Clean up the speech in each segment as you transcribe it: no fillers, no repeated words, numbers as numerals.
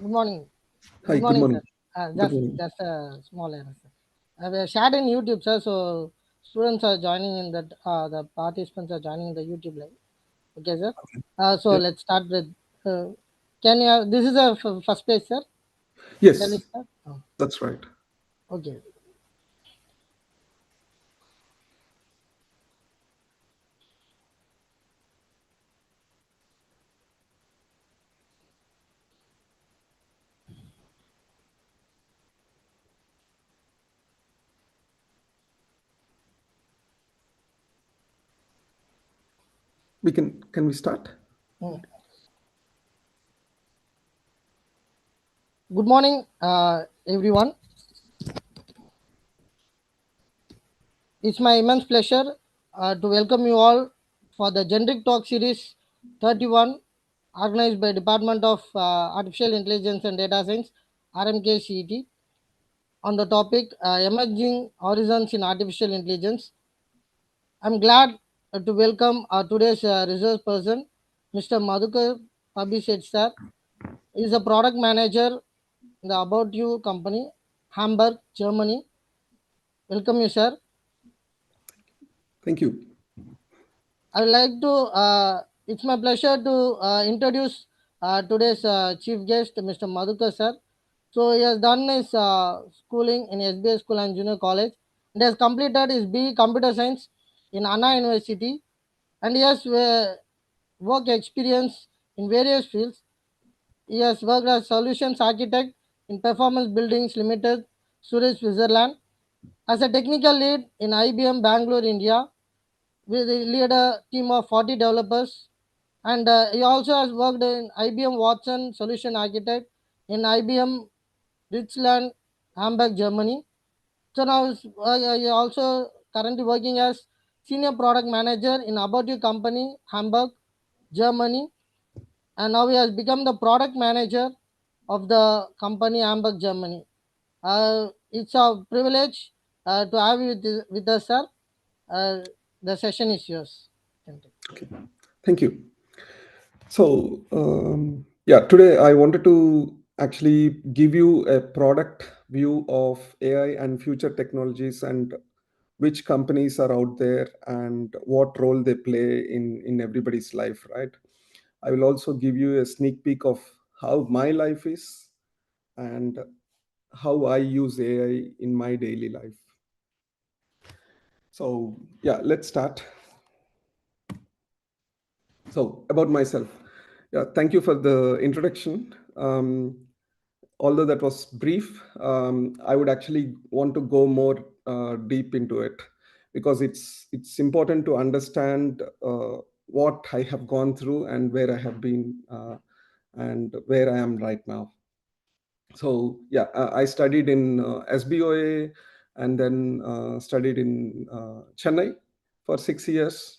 Good morning. Hi, Good good morning, sir. morning. Good Just morning. just a small error, sir. We shared in YouTube, sir. So students are joining in that. The participants are joining in the YouTube live. Okay, sir. So Yeah. let's start with. Uh, can you? This is a first page, sir. Shall we Yes, start? Oh, that's right. okay. Can we start? Hmm. Good morning, everyone. It's my immense pleasure to welcome you all for the Generic Talk Series 31, organized by Department of Artificial Intelligence and Data Science, RMK CET, on the topic Emerging Horizons in Artificial Intelligence. I'm glad to welcome today's resource person, Mr. Madhukar Pabbisetty, sir. He is a product manager in the About You company, Hamburg, Germany. Welcome you, sir. Thank you. I would like to, it's my pleasure to introduce today's chief guest, Mr. Madhukar sir. So he has done his schooling in SBA School and Junior College and has completed his BE Computer Science in Anna University, and he has work experience in various fields. He has worked as solutions architect in Performance Buildings Limited, Zurich, Switzerland, as a technical lead in IBM Bangalore, India, we lead a team of 40 developers, and he also has worked in IBM Watson Solution Architect in IBM Richland, Hamburg, Germany. So now he also currently working as Senior Product Manager in About You company, Hamburg, Germany, and now he has become the Product Manager of the company, Hamburg, Germany. It's a privilege to have you with us, sir. Uh, the session is yours. Thank you. Okay. Thank you. Yeah, today I wanted to actually give you a product view of AI and future technologies and which companies are out there and what role they play in everybody's life, right? I will also give you a sneak peek of how my life is and how I use AI in my daily life. So, yeah, let's start. So, about myself. Yeah, thank you for the introduction. Although that was brief, I would actually want to go more deep into it because it's important to understand what I have gone through and where I have been and where I am right now. So yeah, I studied in SBOA and then studied in Chennai for 6 years,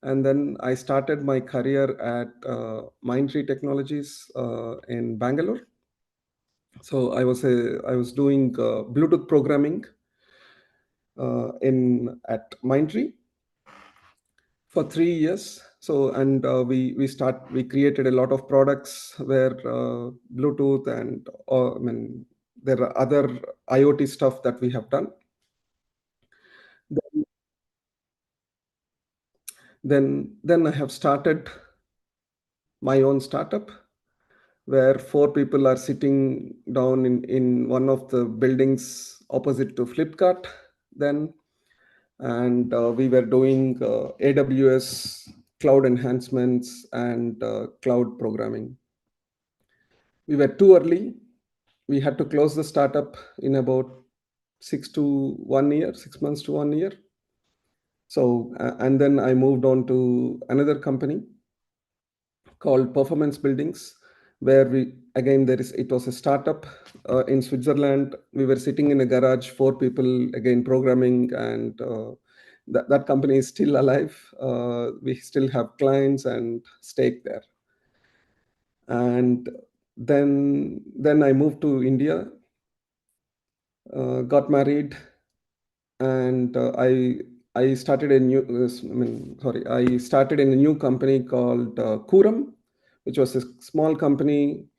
and then I started my career at Mindtree Technologies in Bangalore. So I was doing Bluetooth programming in at Mindtree for 3 years. So and we created a lot of products where Bluetooth and I mean there are other IoT stuff that we have done. Then I have started my own startup where four people are sitting down in one of the buildings opposite to Flipkart then, and we were doing AWS cloud enhancements and cloud programming. We were too early. We had to close the startup in about 6 months to 1 year. So and then I moved on to another company called Performance Buildings, where we again there is it was a startup in Switzerland. We were sitting in a garage, four people again programming, and that company is still alive. We still have clients and stake there. And then I moved to India, got married, and I started a new I mean sorry I started in a new company called Kuram, which was a small company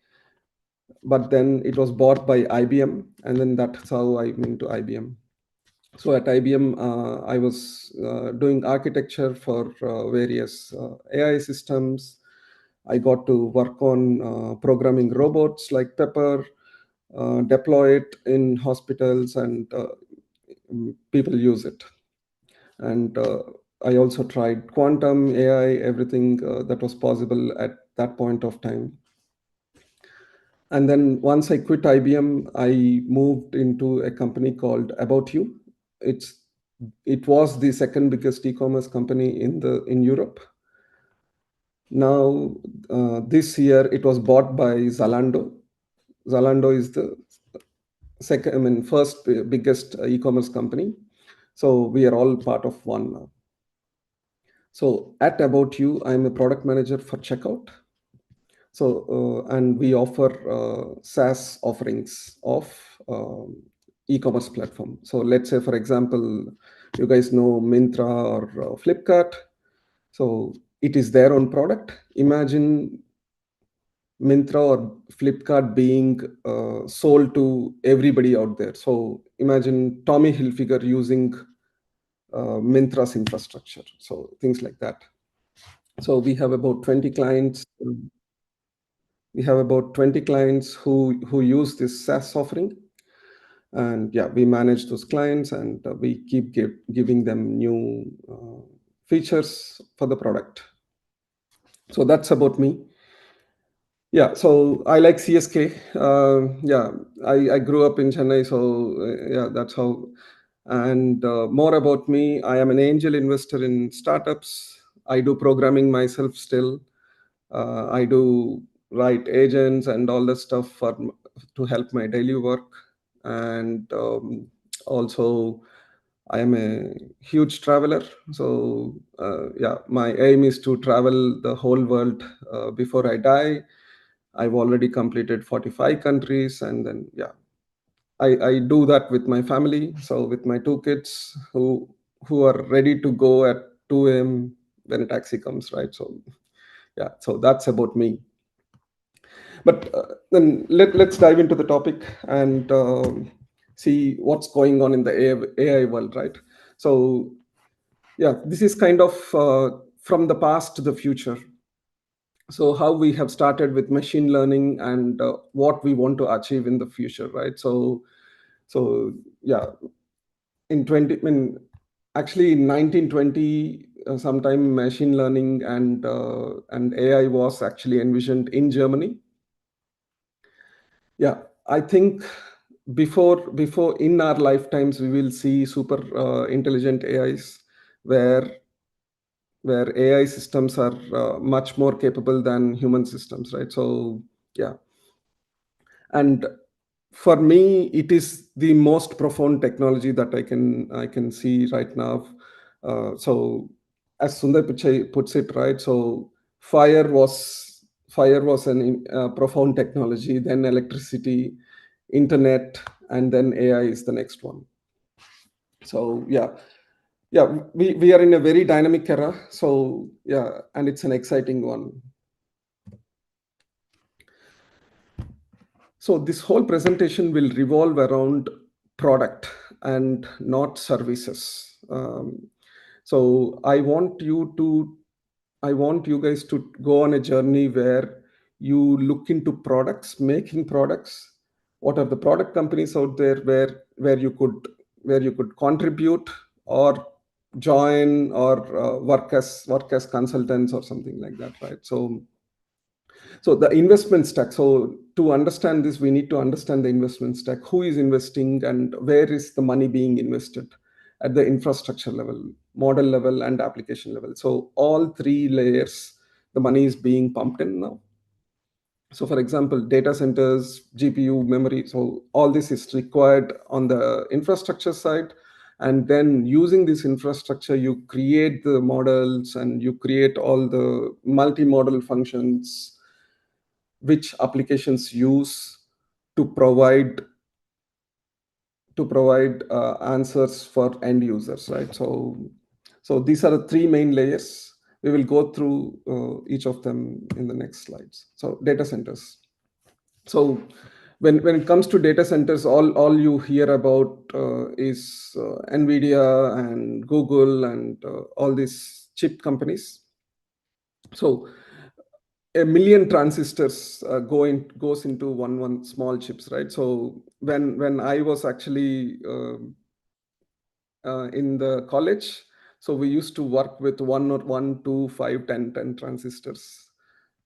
but then it was bought by IBM, and then that's how I went to IBM. So at IBM, I was doing architecture for various AI systems. I got to work on programming robots like Pepper, deploy it in hospitals, and people use it. And I also tried quantum AI, everything that was possible at that point of time. And then once I quit IBM, I moved into a company called About You. It's it was the second biggest e-commerce company in Europe. Now, this year it was bought by Zalando. Zalando is the second, I mean, first biggest e-commerce company. So we are all part of one now. So at About You, I'm a product manager for checkout. So, and we offer SaaS offerings of e-commerce platform. So let's say, for example, you guys know Myntra or Flipkart. So it is their own product. Imagine Myntra or Flipkart being sold to everybody out there. So imagine Tommy Hilfiger using Myntra's infrastructure. So things like that. So we have about 20 clients. We have about 20 clients who use this SaaS offering, and yeah, we manage those clients, and we keep giving them new features for the product. So that's about me. Yeah, so I like CSK. Yeah, I grew up in Chennai, so yeah, that's how. And more about me, I am an angel investor in startups. I do programming myself still. I do write agents and all that stuff to help my daily work. And also, I am a huge traveler. So yeah, my aim is to travel the whole world before I die. I've already completed 45 countries, and then yeah, I do that with my family. So with my two kids who are ready to go at 2 a.m. when a taxi comes, right? So yeah, so that's about me. But then let's dive into the topic and see what's going on in the AI world, right? So yeah, this is kind of from the past to the future. So how we have started with machine learning and what we want to achieve in the future, right? So yeah, in 20 I mean, actually in 1920, sometime machine learning and AI was actually envisioned in Germany. Yeah, I think before in our lifetimes we will see super intelligent AIs where AI systems are much more capable than human systems, right? So yeah, and for me, it is the most profound technology that I can see right now. So as Sundar Pichai puts it, right? So fire was an profound technology, then electricity, internet, and then AI is the next one. So yeah, we are in a very dynamic era. So yeah, and it's an exciting one. So this whole presentation will revolve around product and not services. So I want you guys to go on a journey where you look into products, making products. What are the product companies out there where you could contribute or join or work as consultants or something like that, right? So the investment stack. So to understand this, we need to understand the investment stack. Who is investing and where is the money being invested at the infrastructure level, model level, and application level. So all three layers, the money is being pumped in now. So for example, data centers, GPU, memory. So all this is required on the infrastructure side. And then using this infrastructure, you create the models and you create all the multi-model functions which applications use to provide answers for end users, right? So these are the three main layers. We will go through each of them in the next slides. So data centers. So when it comes to data centers, all you hear about is Nvidia and Google and all these chip companies. So a million transistors goes into one small chips, right? So when I was actually in the college, so we used to work with one, two, five, 10 transistors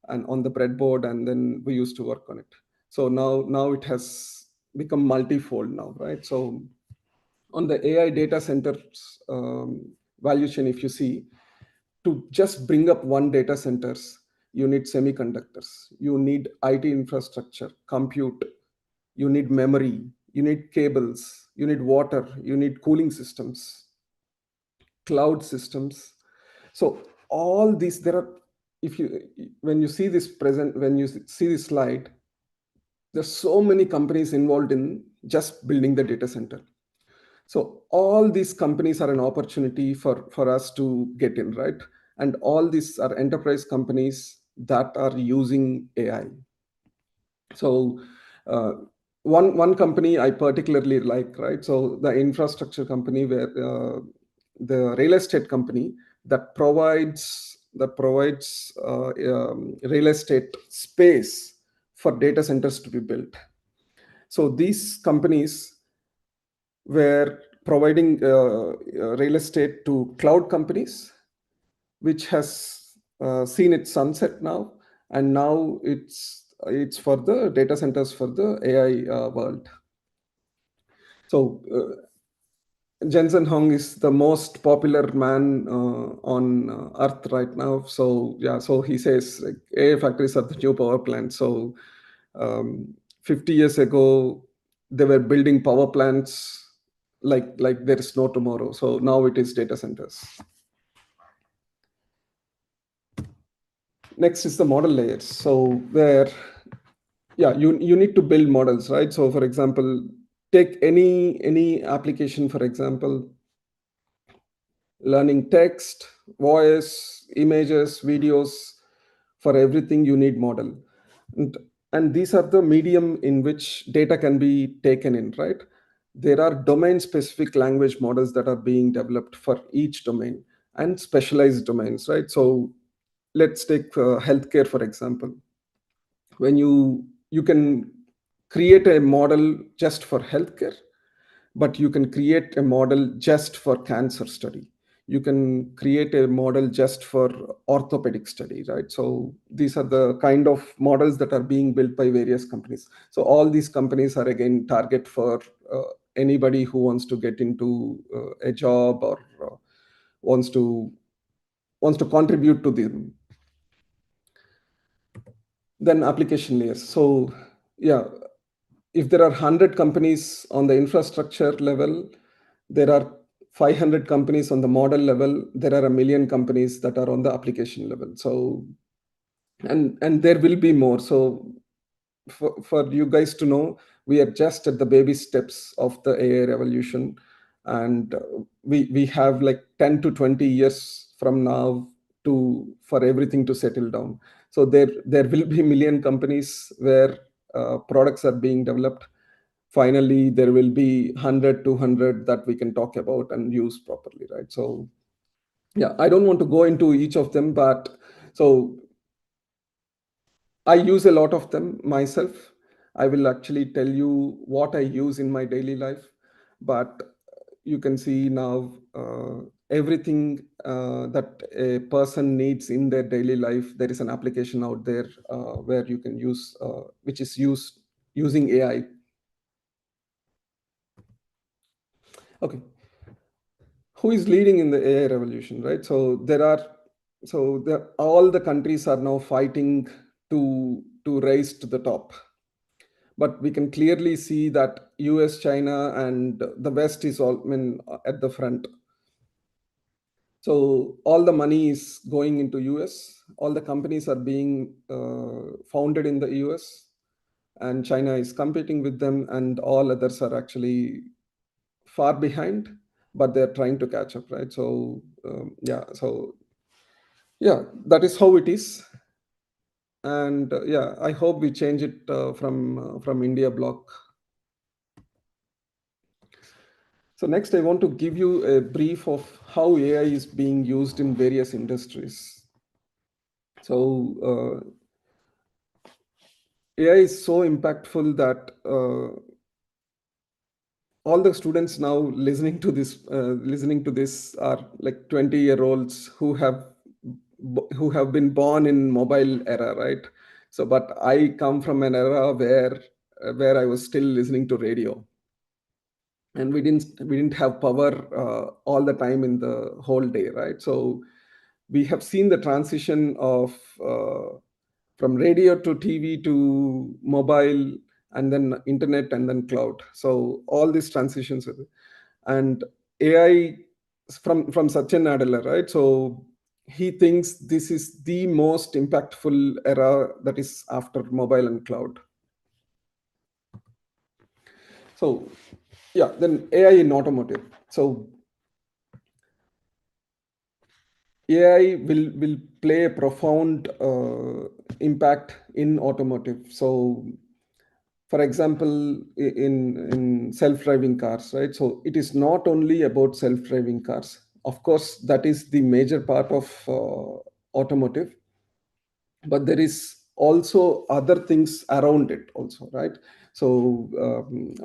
and on the breadboard, and then we used to work on it. So now it has become multifold now, right? So on the AI data centers value chain, if you see, to just bring up one data centers, you need semiconductors, you need IT infrastructure, compute, you need memory, you need cables, you need water, you need cooling systems, cloud systems. So all these, there are, if you, when you see this present, when you see this slide, there's so many companies involved in just building the data center. So all these companies are an opportunity for us to get in, right? And all these are enterprise companies that are using AI. So uh, one company I particularly like, right? So the infrastructure company, where the real estate company that provides real estate space for data centers to be built. So these companies were providing real estate to cloud companies, which has seen its sunset now, and now it's for the data centers for the AI world. So Jensen Hong is the most popular man on Earth right now. So yeah, so he says like, AI factories are the new power plants. So 50 years ago, they were building power plants like there is no tomorrow. So now it is data centers. Next is the model layers. So where, yeah, you need to build models, right? So for example, take any application, for example, learning text, voice, images, videos. For everything you need model. And these are the medium in which data can be taken in, right? There are domain specific language models that are being developed for each domain, and specialized domains, right? So let's take healthcare, for example. When you can create a model just for healthcare, but you can create a model just for cancer study, you can create a model just for orthopedic study, right? So these are the kind of models that are being built by various companies. So all these companies are again target for anybody who wants to get into a job, or wants to wants to contribute to them. Then application layers. So yeah, if there are 100 companies on the infrastructure level, there are 500 companies on the model level, there are a million companies that are on the application level. So and there will be more. So for you guys to know, we are just at the baby steps of the AI revolution, and we have like 10 to 20 years from now to for everything to settle down. So there will be million companies where products are being developed. Finally there will be 100 200 that we can talk about and use properly, right? So yeah, I don't want to go into each of them, but so I use a lot of them myself. I will actually tell you what I use in my daily life, but you can see now everything that a person needs in their daily life. There is an application out there where you can use, which is used using AI. Okay, who is leading in the AI revolution, right? So all the countries are now fighting to raise to the top, but we can clearly see that US, China, and the West is all, I mean, at the front. So all the money is going into US. All the companies are being founded in the US, and China is competing with them, and all others are actually far behind, but they're trying to catch up, right? So yeah, so yeah, that is how it is. And yeah, I hope we change it from India block. So next, I want to give you a brief of how AI is being used in various industries. So AI is so impactful that all the students now listening to this are like 20-year-olds who have been born in mobile era, right? So, but I come from an era where I was still listening to radio, and we didn't have power all the time in the whole day, right? So we have seen the transition of from radio to TV to mobile, and then internet, and then cloud. So all these transitions and AI from Satya Nadella, right? So he thinks this is the most impactful era that is after mobile and cloud. So yeah, then AI in automotive. So AI will play a profound impact in automotive. So, for example, in self-driving cars, right? So it is not only about self-driving cars. Of course, that is the major part of automotive, but there is also other things around it also, right? So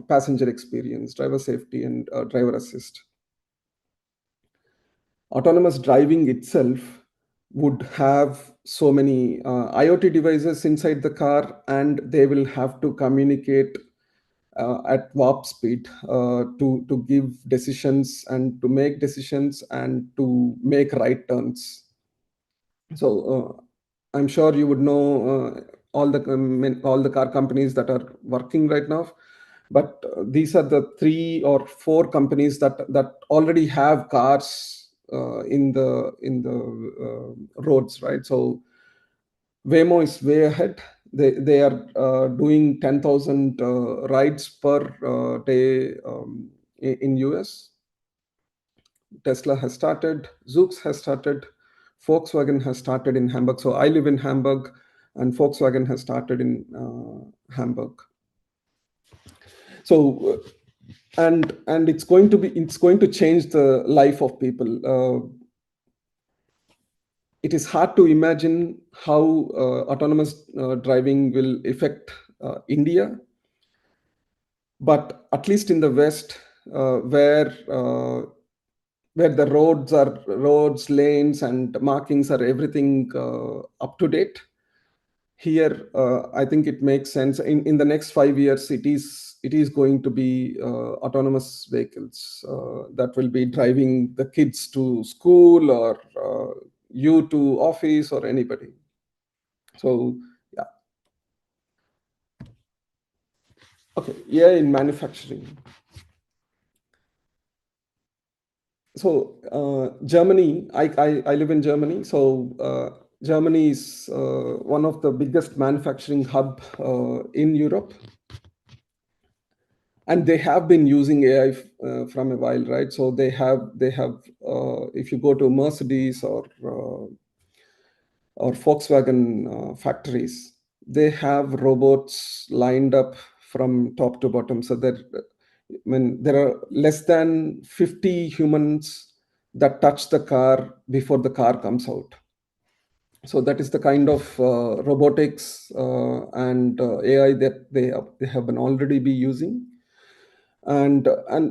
passenger experience, driver safety, and driver assist. Autonomous driving itself would have so many IoT devices inside the car, and they will have to communicate at warp speed to give decisions and to make decisions and to make right turns. So I'm sure you would know all the car companies that are working right now, but these are the 3 or 4 companies that already have cars in the roads, right? So Waymo is way ahead. They are doing 10,000 rides per day in US. Tesla has started, Zoox has started, Volkswagen has started in Hamburg. So I live in Hamburg, and Volkswagen has started in Hamburg. So and it's going to change the life of people. It is hard to imagine how autonomous driving will affect India, but at least in the West, where the roads, lanes, and markings are everything up to date. Here, I think it makes sense. In the next 5 years, it is going to be autonomous vehicles that will be driving the kids to school, or you to office, or anybody. So yeah, okay, yeah, in manufacturing. So Germany, I live in Germany. So Germany is one of the biggest manufacturing hub in Europe, and they have been using AI from a while, right? So they have if you go to Mercedes or Volkswagen factories, they have robots lined up from top to bottom. So that when there are less than 50 humans that touch the car before the car comes out. So that is the kind of robotics and AI that they have been already be using. And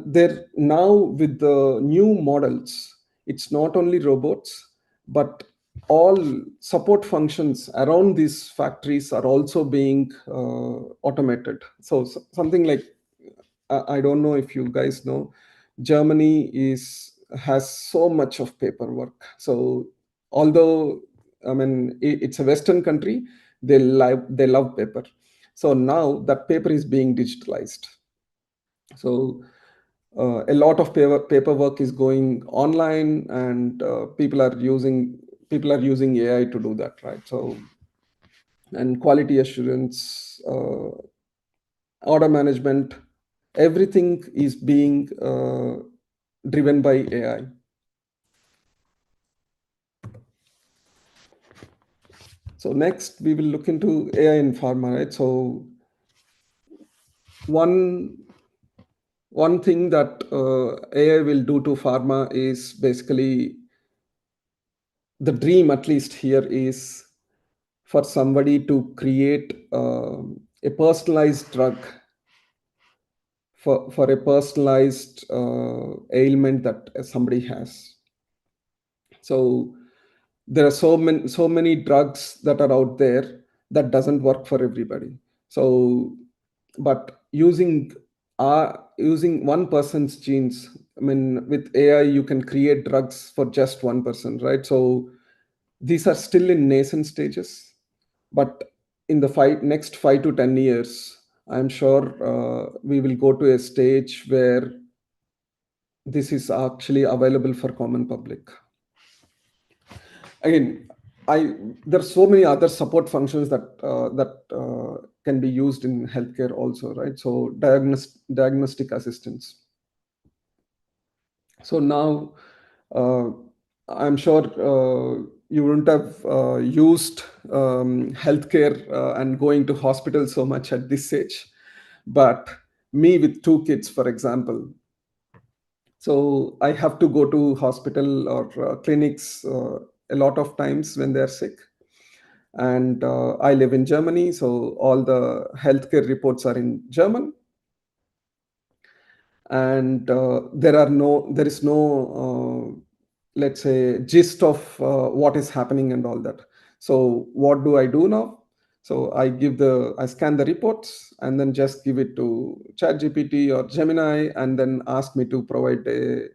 they're now with the new models, it's not only robots, but all support functions around these factories are also being automated. So, something like, I don't know if you guys know, Germany has so much of paperwork. So although, I mean, it's a Western country, they love paper. So now that paper is being digitalized. So a lot of paperwork is going online, and people are using AI to do that, right? So, and quality assurance, order management, everything is being driven by AI. So next we will look into AI in pharma, right? So one one thing that AI will do to pharma is basically the dream, at least here, is for somebody to create a personalized drug for a personalized ailment that somebody has. So there are so many drugs that are out there that doesn't work for everybody. So but using one person's genes, I mean, with AI you can create drugs for just one person, right? So these are still in nascent stages, but in the next 5 to 10 years, I'm sure we will go to a stage where this is actually available for common public. Again, I there are so many other support functions that can be used in healthcare also, right? So diagnostic assistance. So now, uh, I'm sure you wouldn't have used healthcare and going to hospital so much at this age, but me with two kids, for example, so I have to go to hospital or clinics a lot of times when they're sick. And I live in Germany, so all the healthcare reports are in German, and there is no let's say gist of what is happening and all that. So what do I do now? So I scan the reports and then just give it to ChatGPT or Gemini, and then ask me to provide a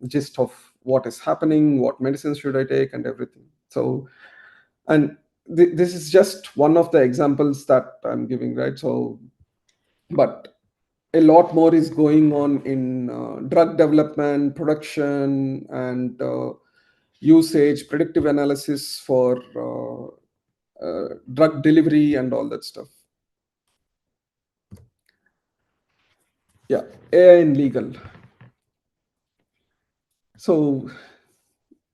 gist of what is happening, what medicines should I take, and everything. So, and this is just one of the examples that I'm giving, right? So but a lot more is going on in drug development, production, and usage, predictive analysis for drug delivery and all that stuff. Yeah, AI in legal. So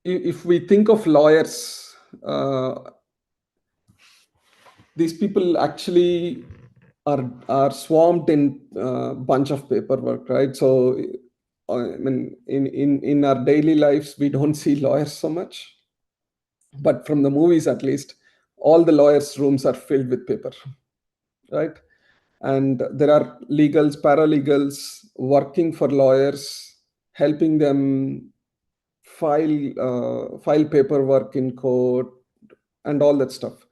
if we think of lawyers, these people actually are swamped in a bunch of paperwork, right? So I mean, in our daily lives, we don't see lawyers so much, but from the movies at least, all the lawyers' rooms are filled with paper, right? And there are legals, paralegals working for lawyers, helping them file paperwork in court and all that stuff.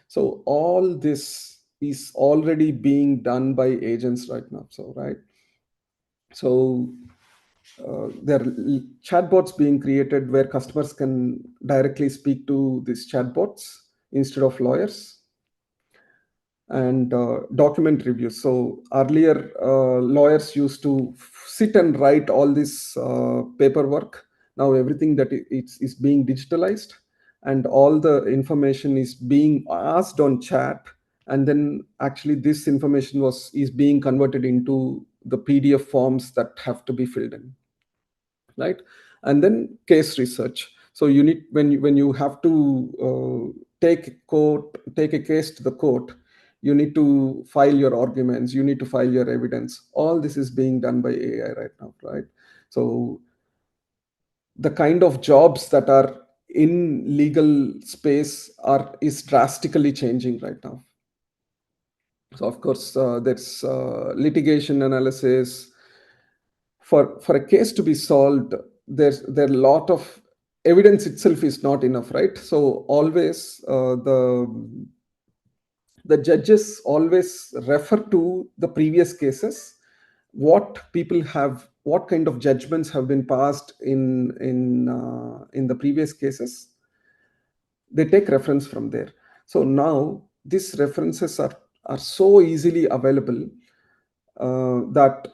So all this is already being done by agents right now. So right, so there are chatbots being created where customers can directly speak to these chatbots instead of lawyers, and document reviews. So earlier, lawyers used to sit and write all this paperwork. Now everything is being digitalized, and all the information is being asked on chat, and then actually this information is being converted into the PDF forms that have to be filled in, right? And then case research. So you need, when you have to take a case to the court, you need to file your arguments, you need to file your evidence. All this is being done by AI right now, right? So the kind of jobs that are in legal space is drastically changing right now. So of course, there's litigation analysis. For a case to be solved, there are a lot of evidence itself is not enough, right? So always the judges always refer to the previous cases, what kind of judgments have been passed in the previous cases. They take reference from there. So now these references are so easily available, that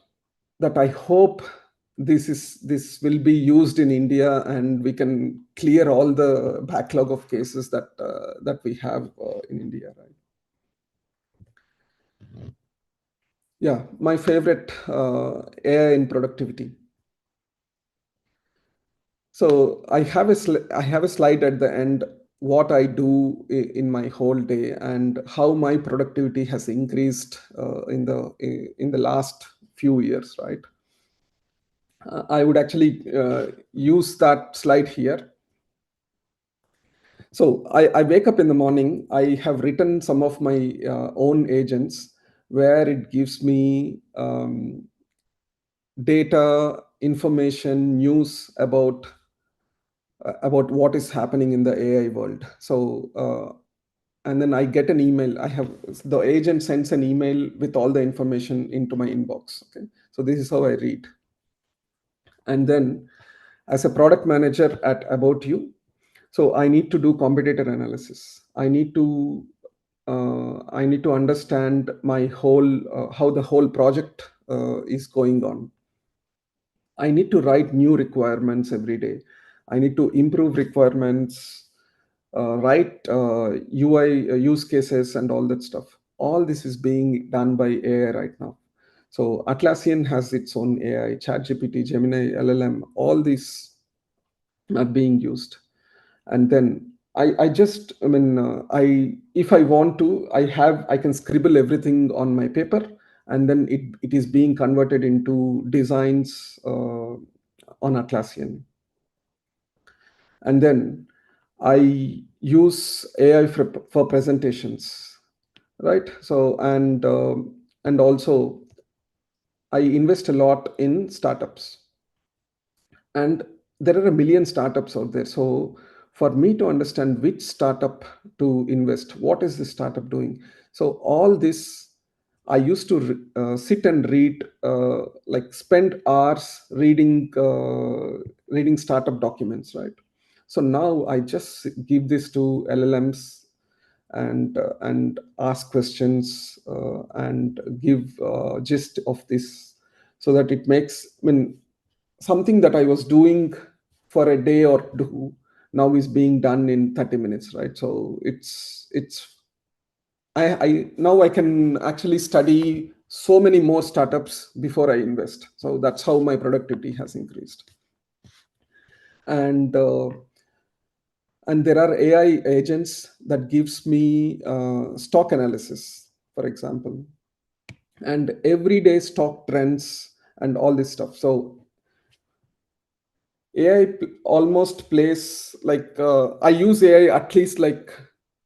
I hope this will be used in India, and we can clear all the backlog of cases that we have in India, right? Yeah, my favorite, AI in productivity. So I have a slide at the end. what I do in my whole day and how my productivity has increased in the last few years, right? I would actually use that slide here. So I wake up in the morning. I have written some of my own agents where it gives me data, information, news about what is happening in the AI world. So and then I get an email. I have the agent sends an email with all the information into my inbox. Okay, so this is how I read. And then, as a product manager at About You, so I need to do competitor analysis. I need to understand my whole how the whole project is going on. I need to write new requirements every day. I need to improve requirements, write UI use cases, and all that stuff. All this is being done by AI right now. So Atlassian has its own AI, ChatGPT, Gemini, LLM. All these are being used. And then I just, I mean, I if I want to, I can scribble everything on my paper, and then it is being converted into designs on Atlassian. And then I use AI for presentations, right? So and also I invest a lot in startups, and there are a million startups out there. So for me to understand which startup to invest, what is the startup doing? So all this I used to sit and read, like spend hours reading startup documents, right? So now I just give this to LLMs and ask questions and give gist of this, so that it makes, I mean, something that I was doing for a day or two now is being done in 30 minutes, right? So it's I now I can actually study so many more startups before I invest. So that's how my productivity has increased. And and there are AI agents that gives me stock analysis, for example, and everyday stock trends and all this stuff. So AI almost plays like I use AI at least like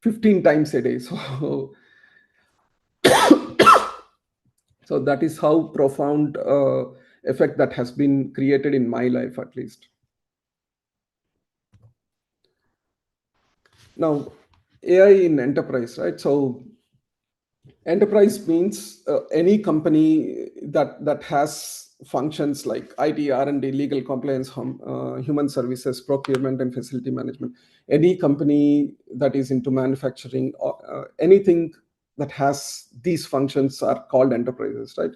15 times a day. So so that is how profound effect that has been created in my life, at least. Now, AI in enterprise, right? So enterprise means any company that has functions like IT, R&D, legal, compliance, human services, procurement, and facility management. Any company that is into manufacturing or anything that has these functions are called enterprises, right?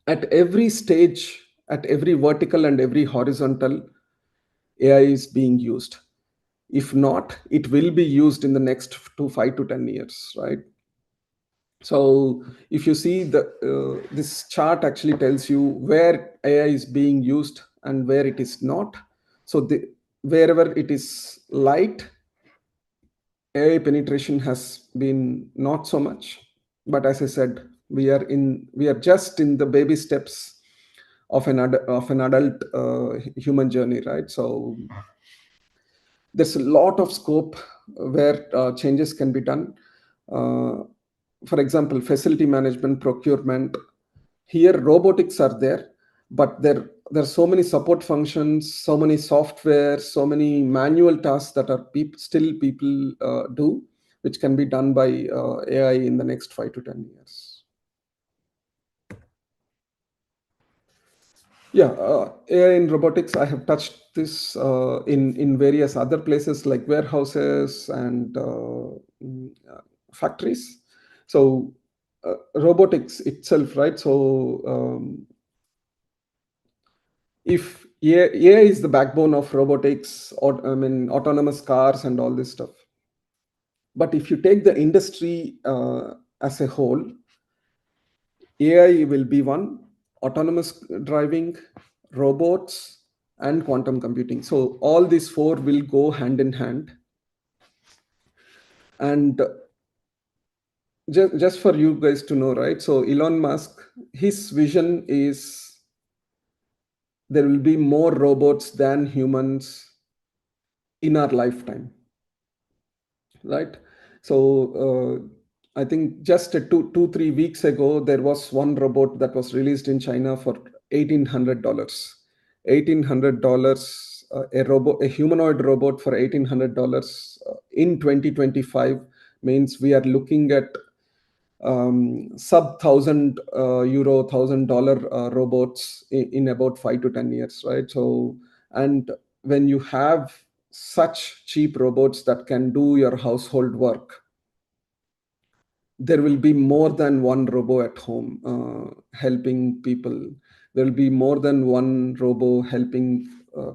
At every stage, at every vertical and every horizontal, AI is being used. If not, it will be used in the next 5 to 10 years, right? So if you see this chart actually tells you where AI is being used and where it is not. So wherever it is light, AI penetration has been not so much. But as I said, we are just in the baby steps of of an adult human journey, right? So there's a lot of scope where changes can be done. Uh, for example, facility management, procurement. Here, robotics are there, but there's so many support functions, so many software, so many manual tasks that are still people do, which can be done by AI in the next 5 to 10 years. Yeah, AI in robotics. I have touched this in various other places like warehouses and factories. So robotics itself, right? So if AI is the backbone of robotics, or I mean autonomous cars and all this stuff. But if you take the industry as a whole, AI will be one, autonomous driving, robots, and quantum computing. So all these four will go hand in hand. And just for you guys to know, right? So Elon Musk, his vision is there will be more robots than humans in our lifetime, right? So I think just 3 weeks ago, there was one robot that was released in China for $1,800. $1,800, a humanoid robot for $1,800 in 2025 means we are looking at sub €1,000, $1,000 robots in about 5 to 10 years, right? So, and when you have such cheap robots that can do your household work, there will be more than one robo at home helping people. There will be more than one robo helping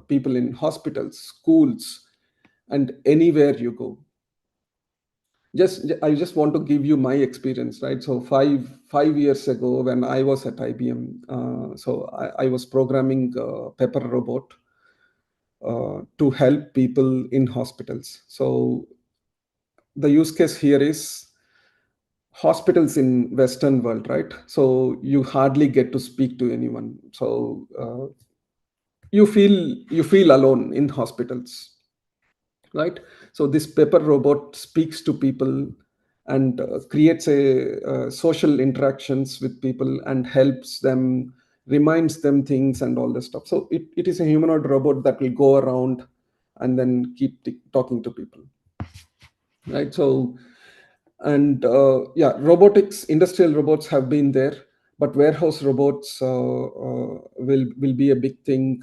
people in hospitals, schools, and anywhere you go. I just want to give you my experience, right? So five years ago, when I was at IBM, I was programming Pepper robot to help people in hospitals. So the use case here is hospitals in Western world, right? So you hardly get to speak to anyone. So you feel alone in hospitals, right? So this Pepper robot speaks to people and creates a social interactions with people and helps them, reminds them things and all this stuff. So it is a humanoid robot that will go around and then keep talking to people, right? So and yeah, robotics, industrial robots have been there, but warehouse robots will be a big thing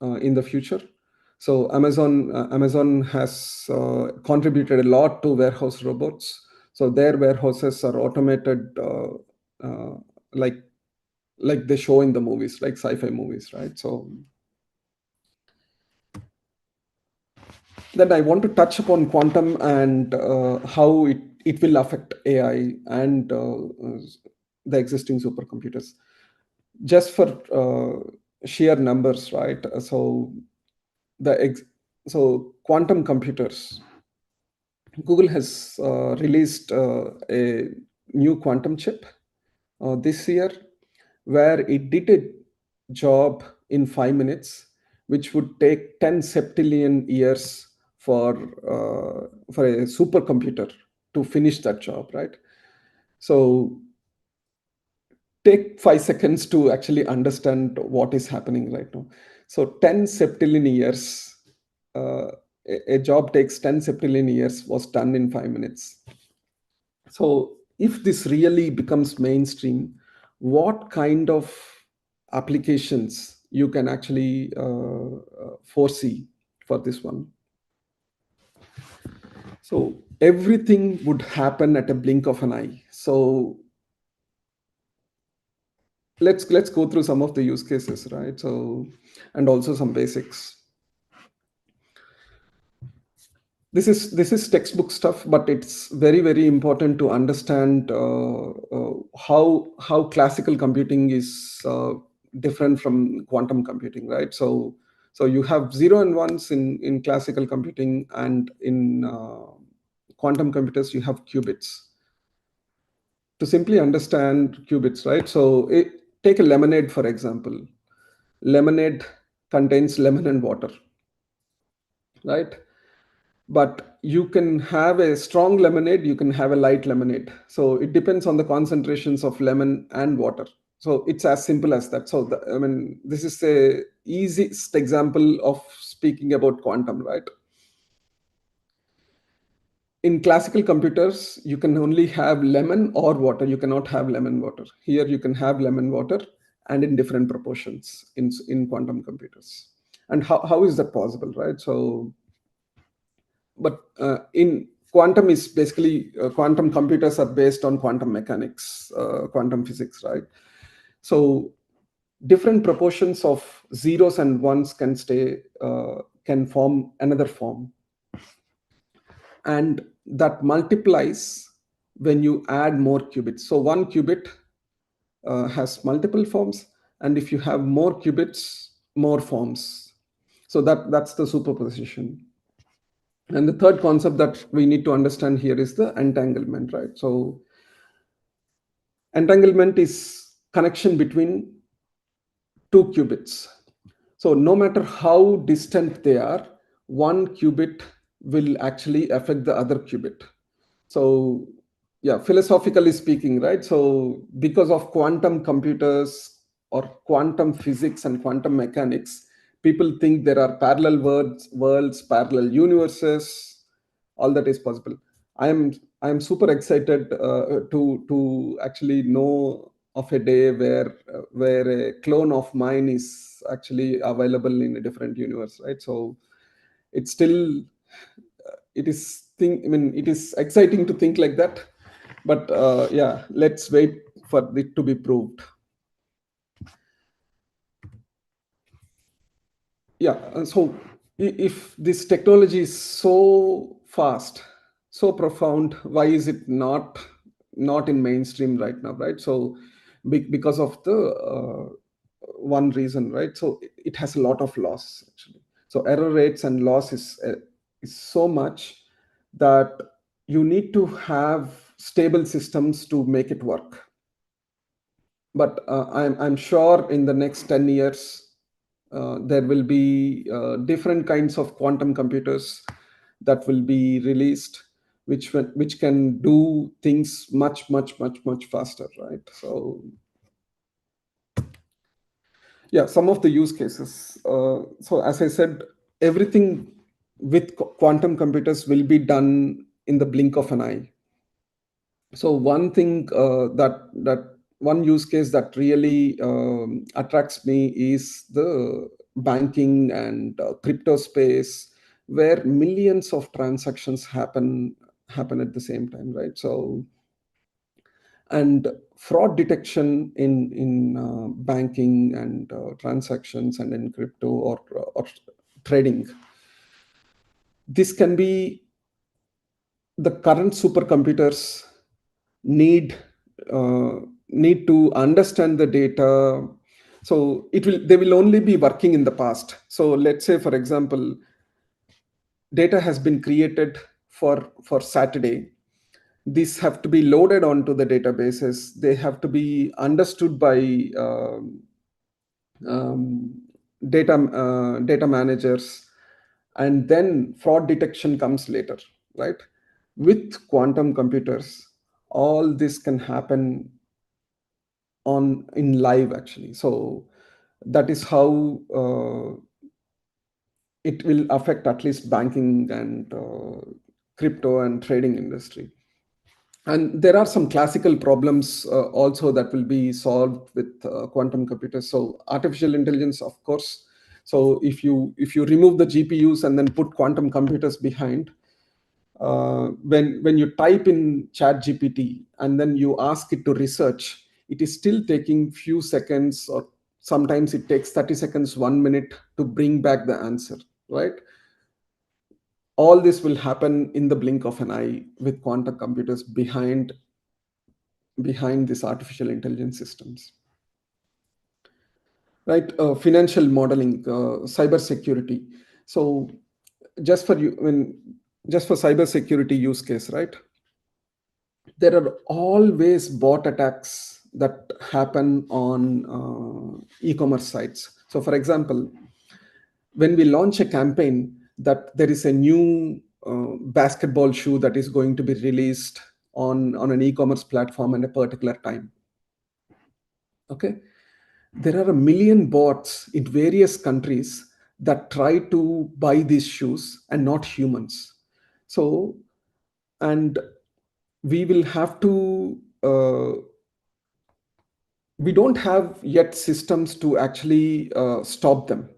in the future. So Amazon has contributed a lot to warehouse robots. So their warehouses are automated, uh, like they show in the movies, like sci-fi movies, right? So then I want to touch upon quantum and how it will affect AI and the existing supercomputers. Just for sheer numbers, right? The ex- so quantum computers, Google has released a new quantum chip this year, where it did a job in 5 minutes, which would take 10 septillion years for a supercomputer to finish that job, right? So take 5 seconds to actually understand what is happening right now. So 10 septillion years, a job takes 10 septillion years was done in 5 minutes. So if this really becomes mainstream, what kind of applications you can actually foresee for this one? So everything would happen at a blink of an eye. So let's go through some of the use cases, right? So and also some basics. This is textbook stuff, but it's very important to understand how classical computing is different from quantum computing, right? So you have zero and ones in classical computing, and in quantum computers you have qubits. To simply understand qubits, right? So take a lemonade, for example. Lemonade contains lemon and water, right? But you can have a strong lemonade, you can have a light lemonade. So it depends on the concentrations of lemon and water. So it's as simple as that. So I mean, this is the easiest example of speaking about quantum, right? In classical computers, you can only have lemon or water. You cannot have lemon water. Here you can have lemon water, and in different proportions in quantum computers. And how is that possible, right? So but in quantum is basically quantum computers are based on quantum mechanics, quantum physics, right? So different proportions of zeros and ones can form another form, and that multiplies when you add more qubits. So one qubit has multiple forms, and if you have more qubits, more forms. So that's the superposition. And the third concept that we need to understand here is the entanglement, right? So entanglement is connection between two qubits. So no matter how distant they are, one qubit will actually affect the other qubit. So yeah, philosophically speaking, right? So because of quantum computers or quantum physics and quantum mechanics, people think there are parallel worlds, parallel universes, all that is possible. I am super excited to actually know of a day where a clone of mine is actually available in a different universe, right? So it's still it is think I mean it is exciting to think like that, but yeah, let's wait for it to be proved. Yeah, so if this technology is so fast, so profound, why is it not in mainstream right now, right? So because of the one reason, right? So it has a lot of loss actually. So error rates and loss is so much that you need to have stable systems to make it work. But I'm sure in the next 10 years there will be different kinds of quantum computers that will be released, which can do things much faster, right? So yeah, some of the use cases. So as I said, everything with quantum computers will be done in the blink of an eye. So one thing that one use case that really attracts me is the banking and crypto space, where millions of transactions happen at the same time, right? So and fraud detection in banking and transactions and in crypto or trading, this can be the current supercomputers need uh, need to understand the data. So they will only be working in the past. So let's say, for example, data has been created for Saturday. These have to be loaded onto the databases. They have to be understood by um, data managers, and then fraud detection comes later, right? With quantum computers, all this can happen on in live actually. So that is how it will affect at least banking and crypto and trading industry. And there are some classical problems also that will be solved with quantum computers. So artificial intelligence, of course. So if you remove the GPUs and then put quantum computers behind, when you type in chat GPT and then you ask it to research, it is still taking few seconds, or sometimes it takes 30 seconds, 1 minute to bring back the answer, right? All this will happen in the blink of an eye with quantum computers behind these artificial intelligence systems, right? Financial modeling, cyber security. So just for you when just for cyber security use case, right? There are always bot attacks that happen on e-commerce sites. So for example, when we launch a campaign that there is a new basketball shoe that is going to be released on an e-commerce platform at a particular time, okay, there are a million bots in various countries that try to buy these shoes and not humans. So and we will have to we don't have yet systems to actually stop them.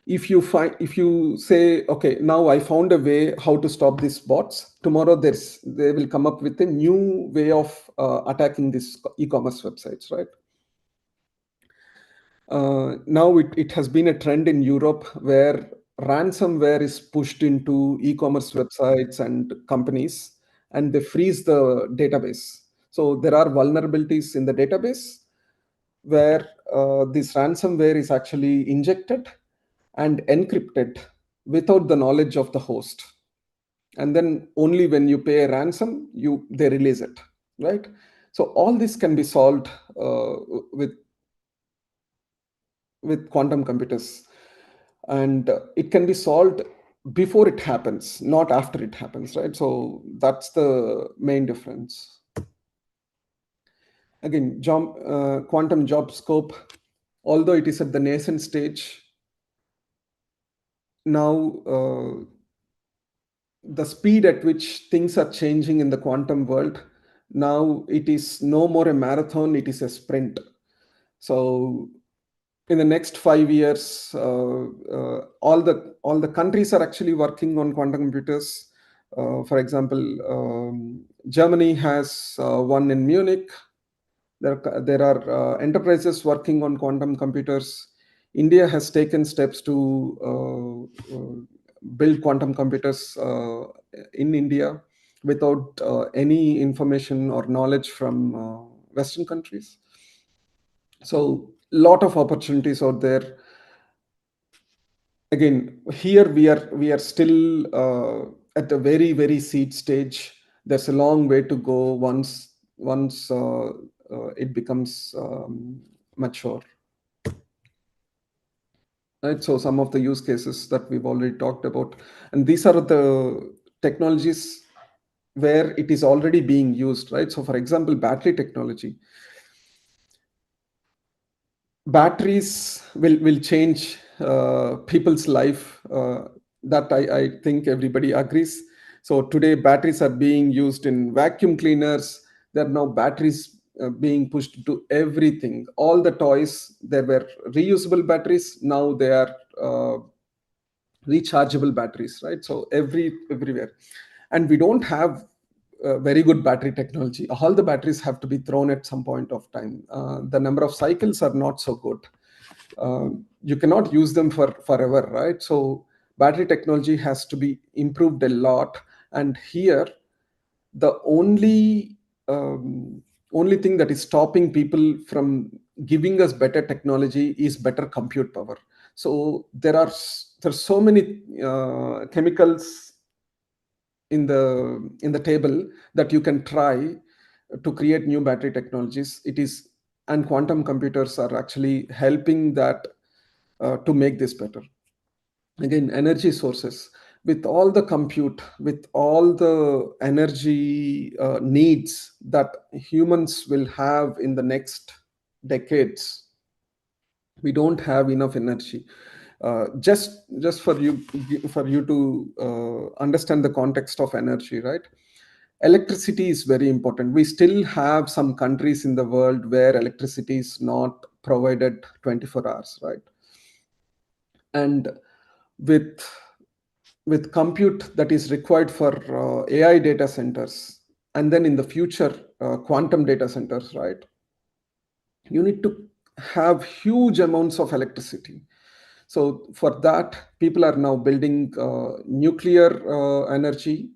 If you say, okay, now I found a way how to stop these bots, tomorrow they will come up with a new way of attacking these e-commerce websites, right? Now it has been a trend in Europe where ransomware is pushed into e-commerce websites and companies, and they freeze the database. So there are vulnerabilities in the database where this ransomware is actually injected and encrypted. without the knowledge of the host, and then only when you pay a ransom, they release it, right? So all this can be solved uh, with quantum computers, and it can be solved before it happens, not after it happens, right? So that's the main difference. Again, quantum job scope, although it is at the nascent stage now, the speed at which things are changing in the quantum world, now it is no more a marathon, it is a sprint. So in the next 5 years, all the countries are actually working on quantum computers. For example, Germany has one in Munich. There are enterprises working on quantum computers. India has taken steps to build quantum computers in India without any information or knowledge from Western countries. So, lot of opportunities out there. Again, here we are still at a very very seed stage. There's a long way to go once it becomes mature, right? So some of the use cases that we've already talked about, and these are the technologies where it is already being used, right? So for example, battery technology, batteries will change people's life. That I think everybody agrees. So today batteries are being used in vacuum cleaners. There are now batteries being pushed into everything. All the toys, there were reusable batteries. Now they are rechargeable batteries, right? So everywhere, and we don't have very good battery technology. All the batteries have to be thrown at some point of time. The number of cycles are not so good. You cannot use them for forever, right? So battery technology has to be improved a lot, and here the only thing that is stopping people from giving us better technology is better compute power. So there's so many chemicals in the table that you can try to create new battery technologies. It is, and quantum computers are actually helping that to make this better. Again, energy sources, with all the compute, with all the energy needs that humans will have in the next decades, we don't have enough energy. Just for you to understand the context of energy, right? Electricity is very important. We still have some countries in the world where electricity is not provided 24 hours, right? And with compute that is required for AI data centers, and then in the future quantum data centers, right? You need to have huge amounts of electricity. So for that, people are now building nuclear energy,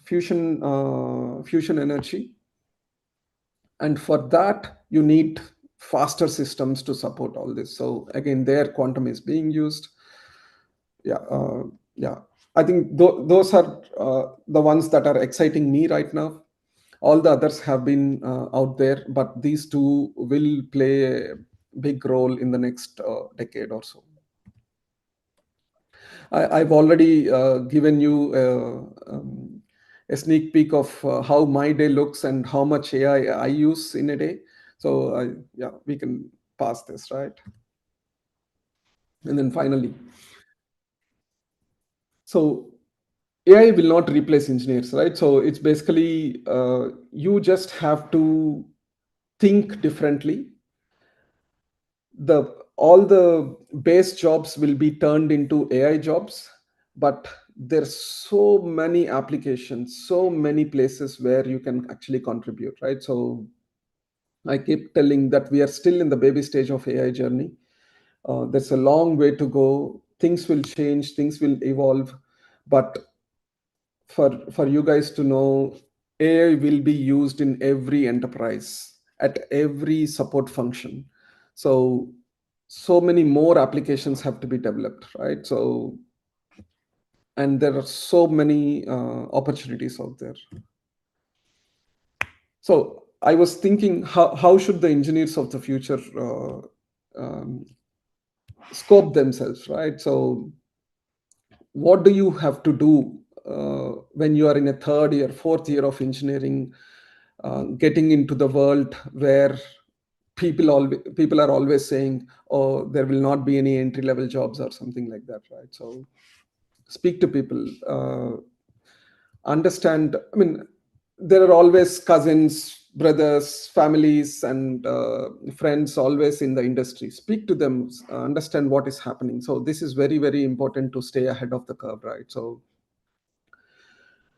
fusion energy, and for that you need faster systems to support all this. So again, there quantum is being used. Yeah uh, yeah I think those are the ones that are exciting me right now. All the others have been out there, but these two will play a big role in the next decade or so. I've already given you a sneak peek of how my day looks and how much AI I use in a day. So yeah, we can pass this, right? And then finally, so AI will not replace engineers, right? So it's basically you just have to think differently. The All the base jobs will be turned into AI jobs, but there's so many applications, so many places where you can actually contribute, right? So I keep telling that we are still in the baby stage of AI journey. There's a long way to go. Things will change, things will evolve, but for you guys to know, AI will be used in every enterprise at every support function. So many more applications have to be developed, right? So and there are so many opportunities out there. So I was thinking, how should the engineers of the future um, scope themselves, right? So what do you have to do when you are in a third year, fourth year of engineering, getting into the world where people are always saying, oh, there will not be any entry level jobs or something like that, right? So speak to people, understand. I mean, there are always cousins, brothers, families, and friends always in the industry. Speak to them, understand what is happening. So this is very, very important to stay ahead of the curve, right? So,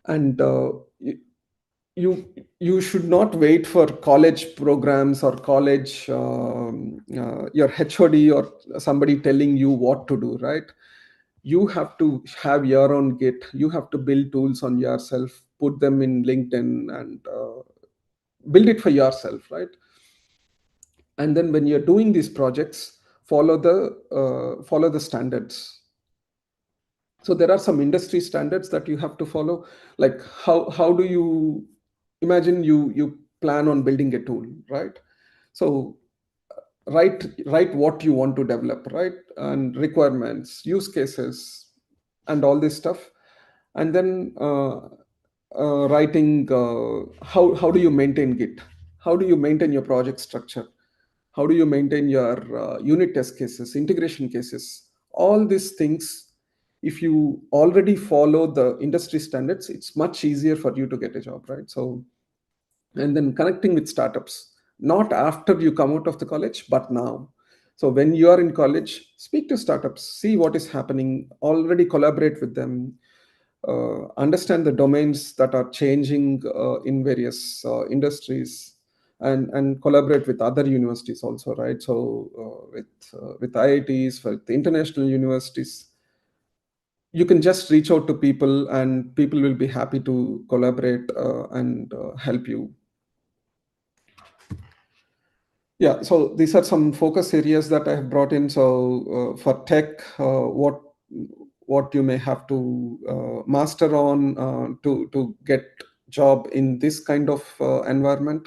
and you you should not wait for college programs or college your HOD or somebody telling you what to do, right? You have to have your own git. You have to build tools on yourself, put them in LinkedIn, and build it for yourself, right? And then when you're doing these projects, follow the standards. So there are some industry standards that you have to follow. Like how do you imagine, you plan on building a tool, right? So write what you want to develop, right? And requirements, use cases, and all this stuff. And then writing, how do you maintain git, how do you maintain your project structure, how do you maintain your unit test cases, integration cases, all these things. If you already follow the industry standards, it's much easier for you to get a job, right? So, and then connecting with startups, not after you come out of the college, but now. So when you are in college, speak to startups, see what is happening, already collaborate with them, understand the domains that are changing in various industries, and collaborate with other universities also, right? So with IITs, with international universities, you can just reach out to people, and people will be happy to collaborate and help you. Yeah, so these are some focus areas that I have brought in. So for tech, what you may have to master on to get job in this kind of environment.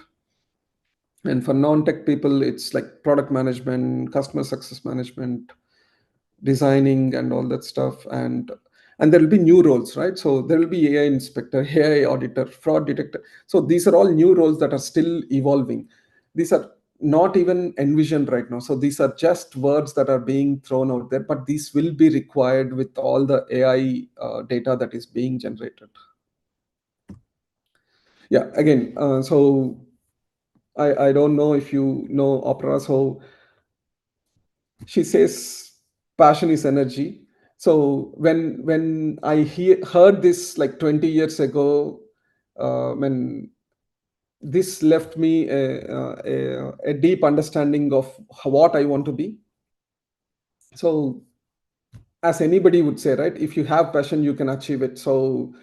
And for non-tech people, it's like product management, customer success management, designing, and all that stuff. And there will be new roles, right? So there will be AI inspector, AI auditor, fraud detector. So these are all new roles that are still evolving. These are not even envisioned right now. So these are just words that are being thrown out there, but these will be required with all the AI data that is being generated. Yeah, again, so I don't know if you know opera. So she says passion is energy. So when I heard this like 20 years ago, when this left me a deep understanding of what I want to be. So as anybody would say, right, if you have passion, you can achieve it. So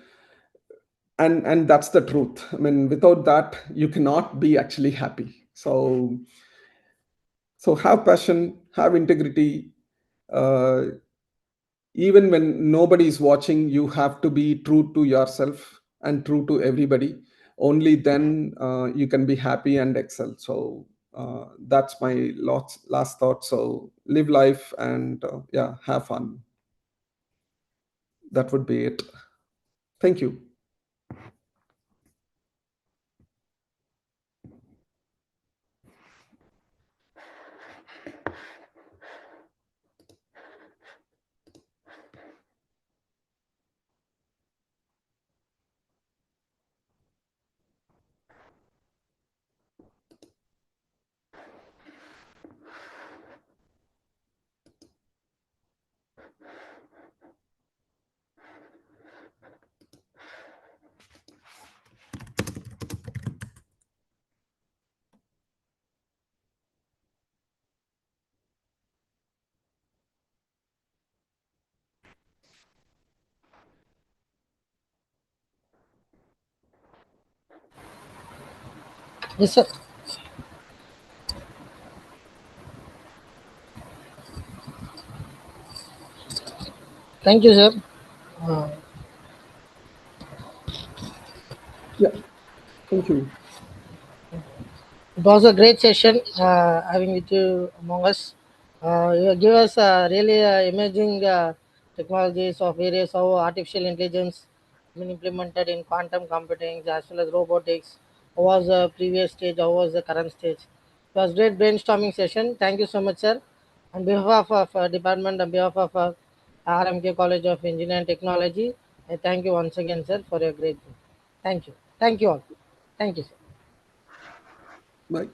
and that's the truth. I mean, without that, you cannot be actually happy. So have passion, have integrity. uh, Even when nobody is watching, you have to be true to yourself and true to everybody. Only then you can be happy and excel. So that's my last thought. So live life and yeah, have fun. That would be it. Thank you. Yes, sir. Thank you, sir. Uh, Yeah, thank you. it was a great session having with you among us. You give us really emerging technologies of various how artificial intelligence been implemented in quantum computing as well as robotics. How was the previous stage? How was the current stage? It was great brainstorming session. Thank you so much, sir. On behalf of department, on behalf of RMK College of Engineering and Technology, I thank you once again, sir, for your great. Thank you. Thank you all. Thank you, sir. Bye.